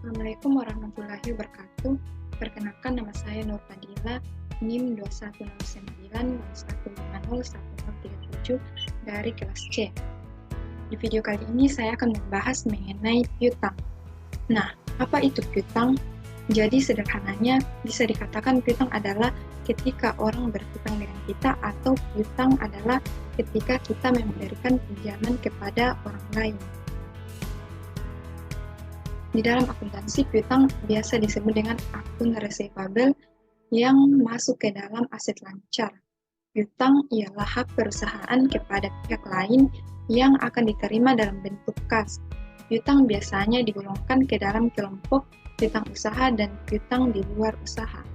Assalamualaikum warahmatullahi wabarakatuh. Perkenalkan, nama saya Nur Fadila, NIM 2109-1501037 dari kelas C. Di video kali ini saya akan membahas mengenai piutang. Nah, apa itu piutang? Jadi sederhananya bisa dikatakan piutang adalah ketika orang berhutang dengan kita, atau piutang adalah ketika kita memberikan pinjaman kepada orang lain. Di dalam akuntansi, piutang biasa disebut dengan akun receivable yang masuk ke dalam aset lancar. Piutang ialah hak perusahaan kepada pihak lain yang akan diterima dalam bentuk kas. Piutang biasanya digolongkan ke dalam kelompok piutang usaha dan piutang di luar usaha.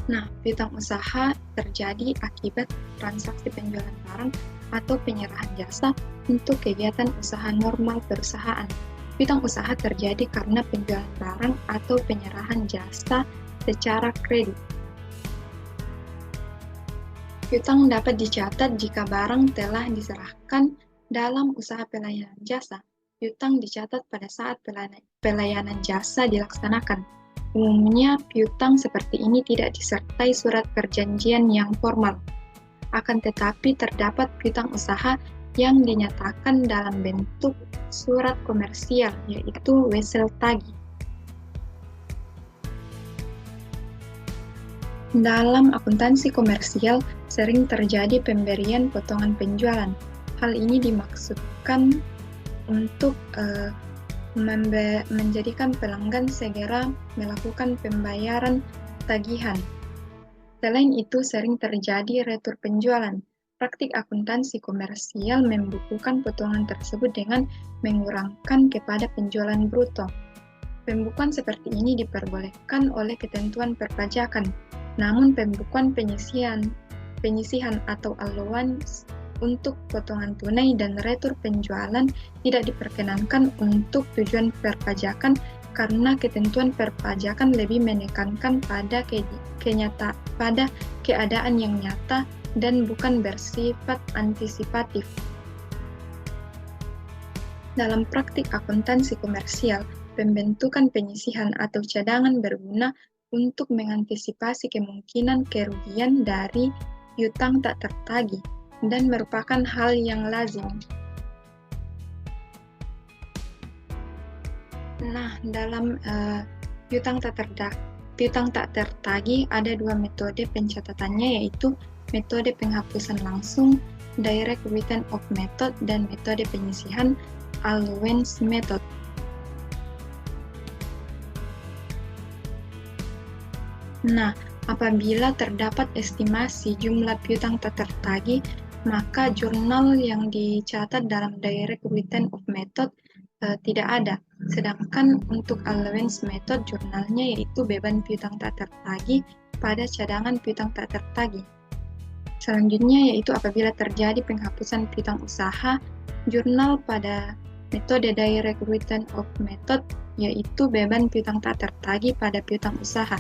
Nah, piutang usaha terjadi akibat transaksi penjualan barang atau penyerahan jasa untuk kegiatan usaha normal perusahaan. Piutang usaha terjadi karena penjualan barang atau penyerahan jasa secara kredit. Piutang dapat dicatat jika barang telah diserahkan dalam usaha pelayanan jasa. Piutang dicatat pada saat pelayanan jasa dilaksanakan. Umumnya, piutang seperti ini tidak disertai surat perjanjian yang formal. Akan tetapi, terdapat piutang usaha yang dinyatakan dalam bentuk surat komersial, yaitu wesel tagih. Dalam akuntansi komersial, sering terjadi pemberian potongan penjualan. Hal ini dimaksudkan untuk menjadikan pelanggan segera melakukan pembayaran tagihan. Selain itu, sering terjadi retur penjualan. Praktik akuntansi komersial membukukan potongan tersebut dengan mengurangkan kepada penjualan bruto. Pembukuan seperti ini diperbolehkan oleh ketentuan perpajakan, namun pembukuan penyisihan atau allowance untuk potongan tunai dan retur penjualan tidak diperkenankan untuk tujuan perpajakan karena ketentuan perpajakan lebih menekankan pada keadaan yang nyata dan bukan bersifat antisipatif. Dalam praktik akuntansi komersial, pembentukan penyisihan atau cadangan berguna untuk mengantisipasi kemungkinan kerugian dari piutang tak tertagih dan merupakan hal yang lazim. Nah, dalam piutang tak tertagih ada dua metode pencatatannya, yaitu metode penghapusan langsung direct written off method dan metode penyisihan allowance method. Nah, apabila terdapat estimasi jumlah piutang tak tertagih, maka jurnal yang dicatat dalam direct written off method tidak ada. Sedangkan untuk allowance method, jurnalnya yaitu beban piutang tak tertagih pada cadangan piutang tak tertagih. Selanjutnya yaitu apabila terjadi penghapusan piutang usaha, jurnal pada metode direct written off method yaitu beban piutang tak tertagih pada piutang usaha,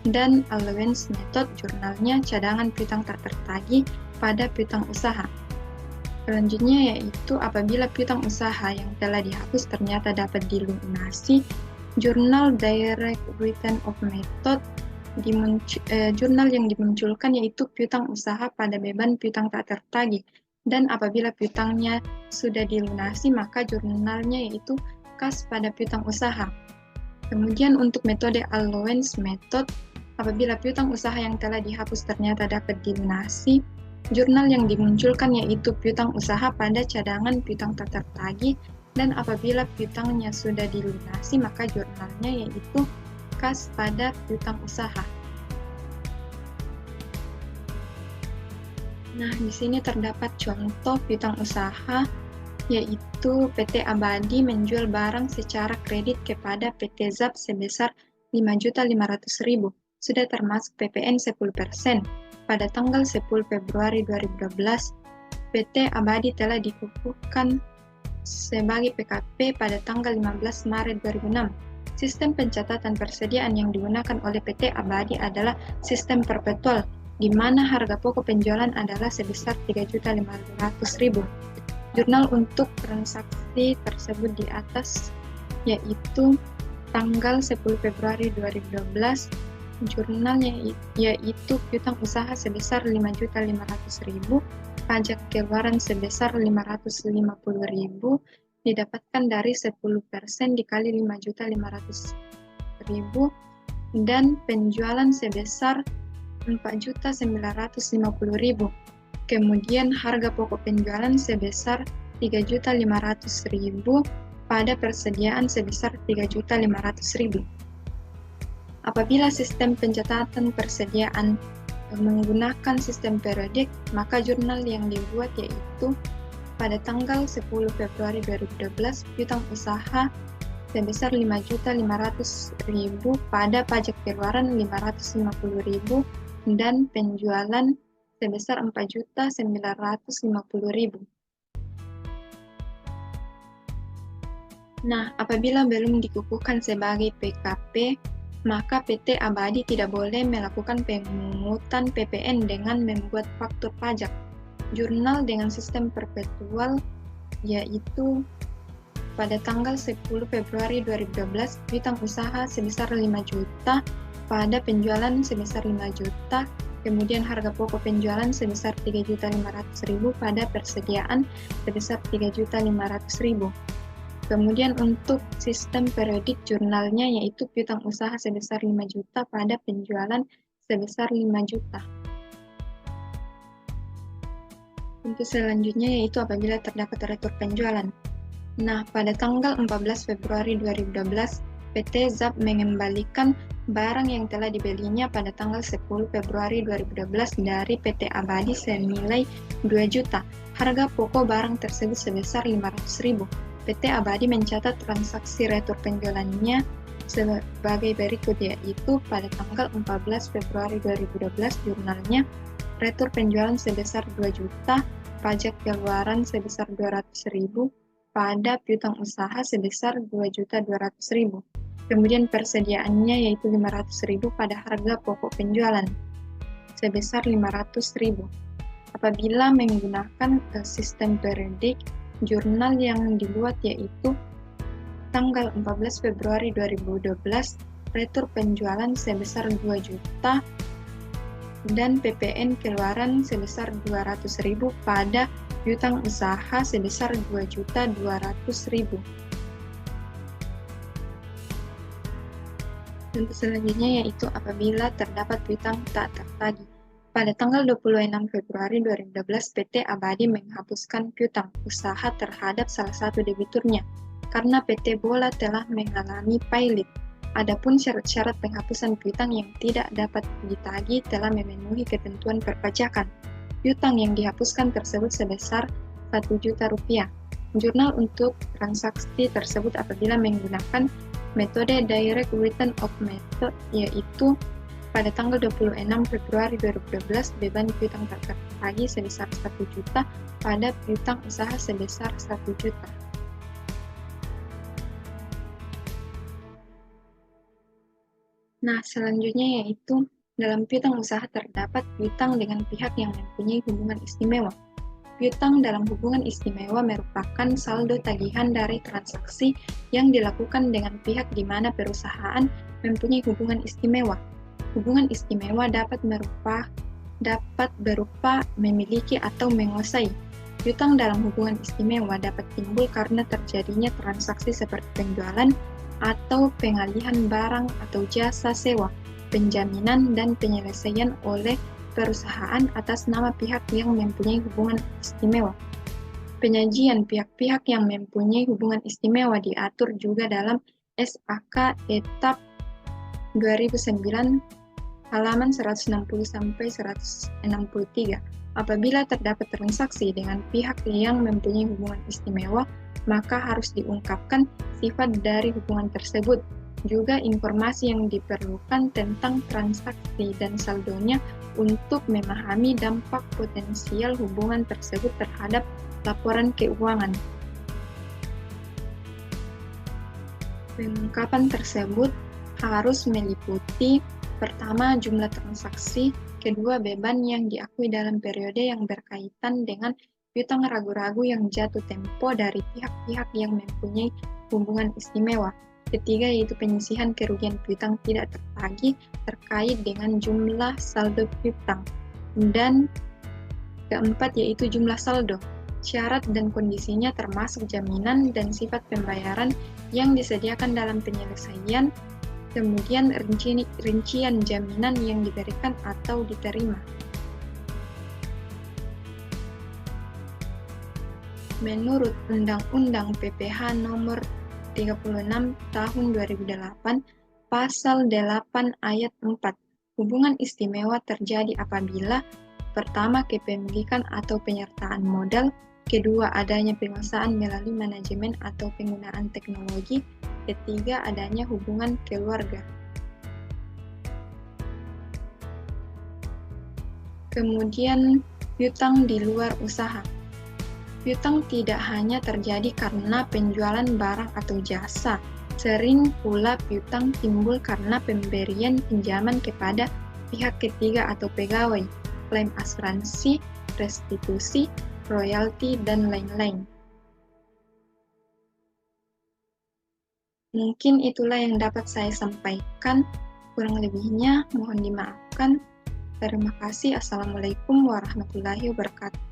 dan allowance method jurnalnya cadangan piutang tak tertagih pada piutang usaha. Selanjutnya yaitu apabila piutang usaha yang telah dihapus ternyata dapat dilunasi, jurnal direct written off method jurnal yang dimunculkan yaitu piutang usaha pada beban piutang tak tertagih, dan apabila piutangnya sudah dilunasi maka jurnalnya yaitu kas pada piutang usaha. Kemudian untuk metode allowance method, apabila piutang usaha yang telah dihapus ternyata dapat dilunasi, jurnal yang dimunculkan yaitu piutang usaha pada cadangan piutang tak tertagih, dan apabila piutangnya sudah dilunasi maka jurnalnya yaitu kas pada piutang usaha. Nah, di sini terdapat contoh piutang usaha, yaitu PT Abadi menjual barang secara kredit kepada PT ZAP sebesar 5.500.000, sudah termasuk PPN 10%. Pada tanggal 10 Februari 2012, PT Abadi telah dikukuhkan sebagai PKP pada tanggal 15 Maret 2006. Sistem pencatatan persediaan yang digunakan oleh PT Abadi adalah sistem perpetual, di mana harga pokok penjualan adalah sebesar 3.500.000. Jurnal untuk transaksi transaksi tersebut di atas, yaitu tanggal 10 Februari 2012, jurnalnya yaitu piutang usaha sebesar 5.500.000, pajak keluaran sebesar 550.000, didapatkan dari 10% dikali 5.500.000, dan penjualan sebesar 4.950.000. Kemudian harga pokok penjualan sebesar 3.500.000 pada persediaan sebesar 3.500.000. Apabila sistem pencatatan persediaan menggunakan sistem periodik, maka jurnal yang dibuat yaitu pada tanggal 10 Februari 2012 piutang usaha sebesar 5.500.000 pada pajak keluaran 550.000 dan penjualan sebesar 4.950.000. Nah, apabila belum dikukuhkan sebagai PKP, maka PT Abadi tidak boleh melakukan pemungutan PPN dengan membuat faktur pajak. Jurnal dengan sistem perpetual yaitu pada tanggal 10 Februari 2012 piutang usaha sebesar 5 juta pada penjualan sebesar 5 juta, kemudian harga pokok penjualan sebesar 3.500.000 pada persediaan sebesar 3.500.000. Kemudian untuk sistem periodik jurnalnya yaitu piutang usaha sebesar 5 juta pada penjualan sebesar 5 juta. Untuk selanjutnya yaitu apabila terdapat retur penjualan. Nah, pada tanggal 14 Februari 2012, PT ZAP mengembalikan barang yang telah dibelinya pada tanggal 10 Februari 2012 dari PT Abadi senilai 2 juta. Harga pokok barang tersebut sebesar 500.000. PT Abadi mencatat transaksi retur penjualannya sebagai berikut, yaitu pada tanggal 14 Februari 2012 jurnalnya retur penjualan sebesar 2 juta, pajak keluaran sebesar 200.000, pada piutang usaha sebesar 2.200.000. Kemudian persediaannya yaitu 500.000 pada harga pokok penjualan sebesar 500.000. Apabila menggunakan sistem periodik, jurnal yang dibuat yaitu tanggal 14 Februari 2012 retur penjualan sebesar 2 juta dan PPN keluaran sebesar 200.000 pada piutang usaha sebesar 2.200.000. Untuk selanjutnya yaitu apabila terdapat piutang tak tertagih. Pada tanggal 26 Februari 2012, PT Abadi menghapuskan piutang usaha terhadap salah satu debiturnya karena PT Bola telah mengalami pailit. Adapun syarat-syarat penghapusan piutang yang tidak dapat ditagih telah memenuhi ketentuan perpajakan. Piutang yang dihapuskan tersebut sebesar Rp1.000.000. Jurnal untuk transaksi tersebut apabila menggunakan metode Direct Written Off Method yaitu pada tanggal 26 Februari 2012 beban piutang tak tertagih sebesar 1 juta pada piutang usaha sebesar 1 juta. Nah, selanjutnya yaitu dalam piutang usaha terdapat piutang dengan pihak yang mempunyai hubungan istimewa. Piutang dalam hubungan istimewa merupakan saldo tagihan dari transaksi yang dilakukan dengan pihak di mana perusahaan mempunyai hubungan istimewa. Hubungan istimewa dapat berupa memiliki atau menguasai. Piutang dalam hubungan istimewa dapat timbul karena terjadinya transaksi seperti penjualan atau pengalihan barang atau jasa sewa, penjaminan, dan penyelesaian oleh perusahaan atas nama pihak yang mempunyai hubungan istimewa. Penyajian pihak-pihak yang mempunyai hubungan istimewa diatur juga dalam SAK Etap 2009 halaman 160-163. Apabila terdapat transaksi dengan pihak yang mempunyai hubungan istimewa, maka harus diungkapkan sifat dari hubungan tersebut, juga informasi yang diperlukan tentang transaksi dan saldonya untuk memahami dampak potensial hubungan tersebut terhadap laporan keuangan. Pengungkapan tersebut harus meliputi pertama, jumlah transaksi, kedua, beban yang diakui dalam periode yang berkaitan dengan piutang ragu-ragu yang jatuh tempo dari pihak-pihak yang mempunyai hubungan istimewa. Ketiga yaitu penyisihan kerugian piutang tidak tertagih terkait dengan jumlah saldo piutang. Dan keempat yaitu jumlah saldo, syarat dan kondisinya termasuk jaminan dan sifat pembayaran yang disediakan dalam penyelesaian, kemudian rincian jaminan yang diberikan atau diterima. Menurut Undang-Undang PPH Nomor 36 Tahun 2008, Pasal 8 Ayat 4, hubungan istimewa terjadi apabila pertama, kepemilikan atau penyertaan modal, kedua, adanya penguasaan melalui manajemen atau penggunaan teknologi, ketiga, adanya hubungan keluarga. Kemudian, piutang di luar usaha. Piutang tidak hanya terjadi karena penjualan barang atau jasa, sering pula piutang timbul karena pemberian pinjaman kepada pihak ketiga atau pegawai, klaim asuransi, restitusi, royalti, dan lain-lain. Mungkin itulah yang dapat saya sampaikan, kurang lebihnya mohon dimaafkan. Terima kasih. Assalamualaikum warahmatullahi wabarakatuh.